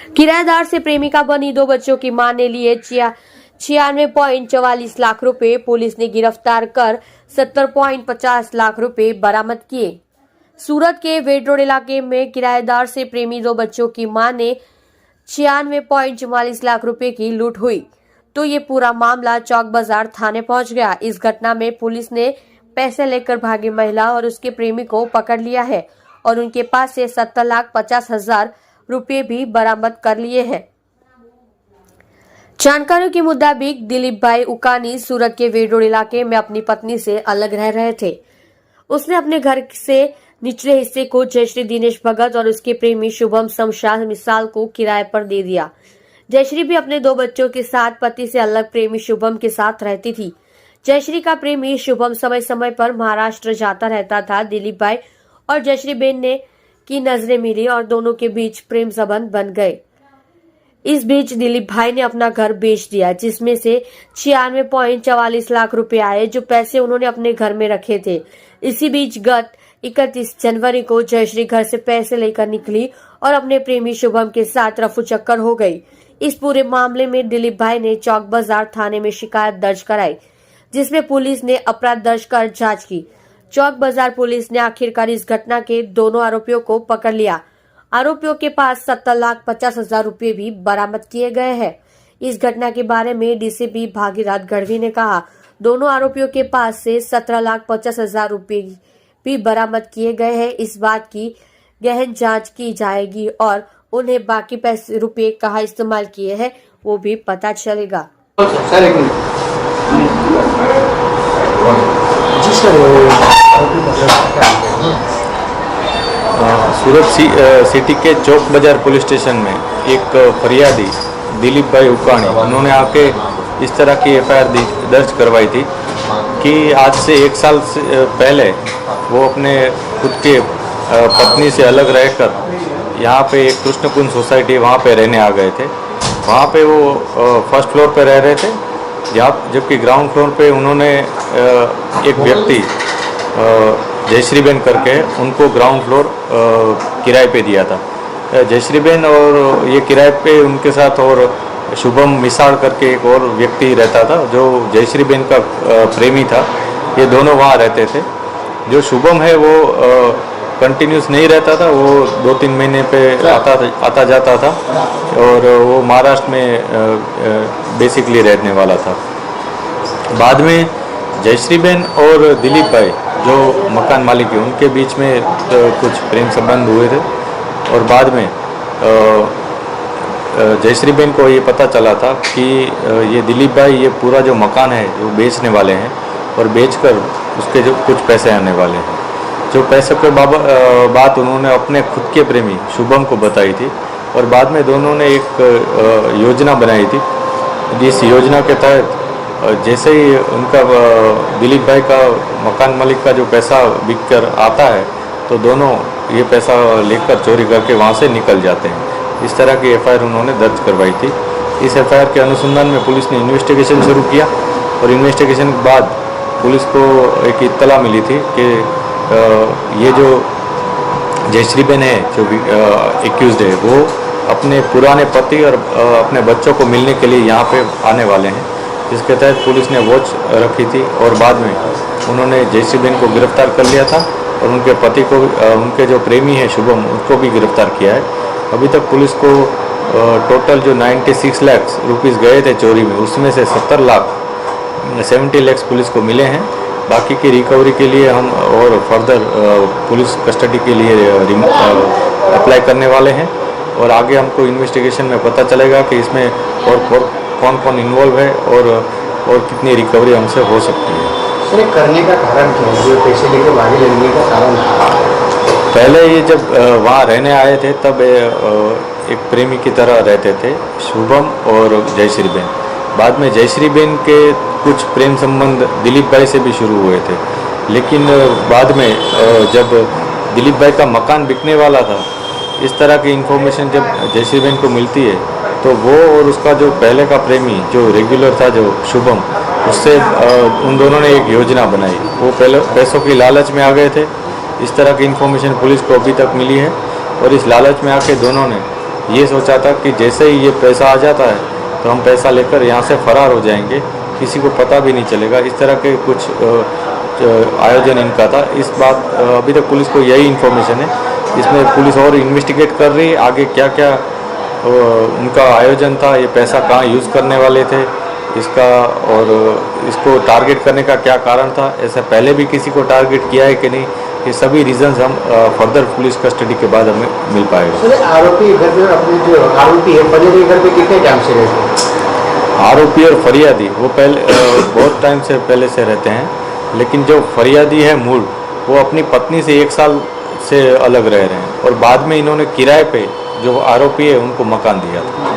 किराएदार से प्रेमिका बनी 2 बच्चों की मां ने लिए 96.44 लाख रुपए। पुलिस ने गिरफ्तार कर 70.50 लाख रुपए बरामद किए। सूरत के वेड रोड इलाके में किराएदार से प्रेमी 2 बच्चों की मां ने 96.44 लाख रुपए की लूट हुई तो ये पूरा मामला चौक बाजार थाने पहुंच गया। इस घटना में पुलिस ने पैसे लेकर भागी महिला और उसके प्रेमी को पकड़ लिया है और उनके पास से 70,50,000 रुपए भी बरामद कर लिए हैं। जानकारियों के मुताबिक दिलीप भाई उकानी सूरत के वेड रोड इलाके में अपनी पत्नी से अलग रह रहे थे। उसने अपने घर से निचले हिस्से को जयश्री दिनेश भगत और उसके प्रेमी शुभम शमशाद मिसाल को किराए पर दे दिया। जयश्री भी अपने 2 बच्चों के साथ पति से अलग प्रेमी शुभम के साथ रहती थी। जयश्री का प्रेमी शुभम समय समय पर महाराष्ट्र जाता रहता था। दिलीप भाई और जयश्री बेन ने की नजरें मिली और दोनों के बीच प्रेम संबंध बन गए। इस बीच दिलीप भाई ने अपना घर बेच दिया, जिसमें से 96.44 लाख रुपए आए, जो पैसे उन्होंने अपने घर में रखे थे। इसी बीच गत 31 जनवरी को जयश्री घर से पैसे लेकर निकली और अपने प्रेमी शुभम के साथ रफू चक्कर हो गई। इस पूरे मामले में दिलीप भाई ने चौक बाजार थाने में शिकायत दर्ज कराई, जिसमें पुलिस ने अपराध दर्ज कर जांच की। चौक बाजार पुलिस ने आखिरकार इस घटना के दोनों आरोपियों को पकड़ लिया। आरोपियों के पास 70,50,000 रुपए भी बरामद किए गए हैं। इस घटना के बारे में डीसीपी भागीरथ गढ़वी ने कहा, दोनों आरोपियों के पास से 17,50,000 रुपए भी बरामद किए गए हैं। इस बात की गहन जांच की जाएगी और उन्हें बाकी पैसे रुपए कहाँ इस्तेमाल किए हैं वो भी पता चलेगा। सूरत सिटी के चौक बाजार पुलिस स्टेशन में एक फरियादी दिलीप भाई उकानी, उन्होंने आके इस तरह की एफआईआर दर्ज करवाई थी कि आज से 1 साल पहले वो अपने खुद के पत्नी से अलग रहकर यहाँ पे एक कृष्णकुंज सोसाइटी वहाँ पे रहने आ गए थे। वहाँ पे वो फर्स्ट फ्लोर पे रह रहे थे, जबकि ग्राउंड फ्लोर पे उन्होंने एक व्यक्ति जयश्रीबेन करके उनको ग्राउंड फ्लोर किराए पे दिया था। जयश्रीबेन और ये किराए पे उनके साथ और शुभम मिसाल करके एक और व्यक्ति रहता था जो जयश्रीबेन का प्रेमी था। ये दोनों वहाँ रहते थे। जो शुभम है वो कंटिन्यूस नहीं रहता था, वो 2-3 महीने पे आता जाता था और वो महाराष्ट्र में बेसिकली रहने वाला था। बाद में जयश्रीबेन और दिलीप भाई जो मकान मालिक है उनके बीच में कुछ प्रेम संबंध हुए थे और बाद में जयश्रीबेन को ये पता चला था कि ये दिलीप भाई ये पूरा जो मकान है जो बेचने वाले हैं और बेचकर उसके जो कुछ पैसे आने वाले हैं। जो पैसे के बात उन्होंने अपने खुद के प्रेमी शुभम को बताई थी और बाद में दोनों ने एक योजना बनाई थी। जिस योजना के तहत जैसे ही उनका दिलीप भाई का मकान मालिक का जो पैसा बिक कर आता है तो दोनों ये पैसा लेकर चोरी करके वहाँ से निकल जाते हैं। इस तरह की एफआईआर उन्होंने दर्ज करवाई थी। इस एफआईआर के अनुसंधान में पुलिस ने इन्वेस्टिगेशन शुरू किया और इन्वेस्टिगेशन के बाद पुलिस को एक इत्तला मिली थी कि ये जो जयश्रीबेन है जो एक्यूज्ड है वो अपने पुराने पति और अपने बच्चों को मिलने के लिए यहाँ पे आने वाले हैं। जिसके तहत पुलिस ने वॉच रखी थी और बाद में उन्होंने जयश्रीबेन को गिरफ्तार कर लिया था और उनके पति को उनके जो प्रेमी है शुभम उसको भी गिरफ्तार किया है। अभी तक पुलिस को टोटल जो 96 लाख रुपीस गए थे चोरी में उसमें से 70 लाख पुलिस को मिले हैं। बाकी की रिकवरी के लिए हम और फर्दर पुलिस कस्टडी के लिए अप्लाई करने वाले हैं और आगे हमको इन्वेस्टिगेशन में पता चलेगा कि इसमें और कौन कौन इन्वॉल्व है और कितनी रिकवरी हमसे हो सकती है। सर करने का कारण क्या है? पैसे लेकर भागी लगने का कारण पहले ये जब वहाँ रहने आए थे तब एक प्रेमी की तरह रहते थे शुभम और जयश्रीबेन। बाद में जयश्रीबेन के कुछ प्रेम संबंध दिलीप भाई से भी शुरू हुए थे, लेकिन बाद में जब दिलीप भाई का मकान बिकने वाला था इस तरह की इन्फॉर्मेशन जब जयश्रीबेन को मिलती है तो वो और उसका जो पहले का प्रेमी जो रेगुलर था जो शुभम, उससे उन दोनों ने एक योजना बनाई। वो पहले पैसों की लालच में आ गए थे। इस तरह की इन्फॉर्मेशन पुलिस को अभी तक मिली है और इस लालच में आके दोनों ने ये सोचा था कि जैसे ही ये पैसा आ जाता है तो हम पैसा लेकर यहाँ से फरार हो जाएंगे, किसी को पता भी नहीं चलेगा। इस तरह के कुछ आयोजन इनका था। इस बात अभी तक पुलिस को यही इन्फॉर्मेशन है। इसमें पुलिस और इन्वेस्टिगेट कर रही है आगे क्या क्या उनका आयोजन था, ये पैसा कहाँ यूज़ करने वाले थे इसका, और इसको टारगेट करने का क्या कारण था, ऐसा पहले भी किसी को टारगेट किया है कि नहीं, ये सभी रीजंस हम फर्दर पुलिस कस्टडी के बाद हमें मिल पाएगा। सर आरोपी घर पे अपने जो आरोपी है फरियादी घर पे कितने टाइम से रहते हैं? आरोपी और फरियादी वो पहले बहुत टाइम से पहले से रहते हैं, लेकिन जो फरियादी है मूल वो अपनी पत्नी से 1 साल से अलग रह रहे हैं और बाद में इन्होंने किराए पे जो आरोपी है उनको मकान दिया था।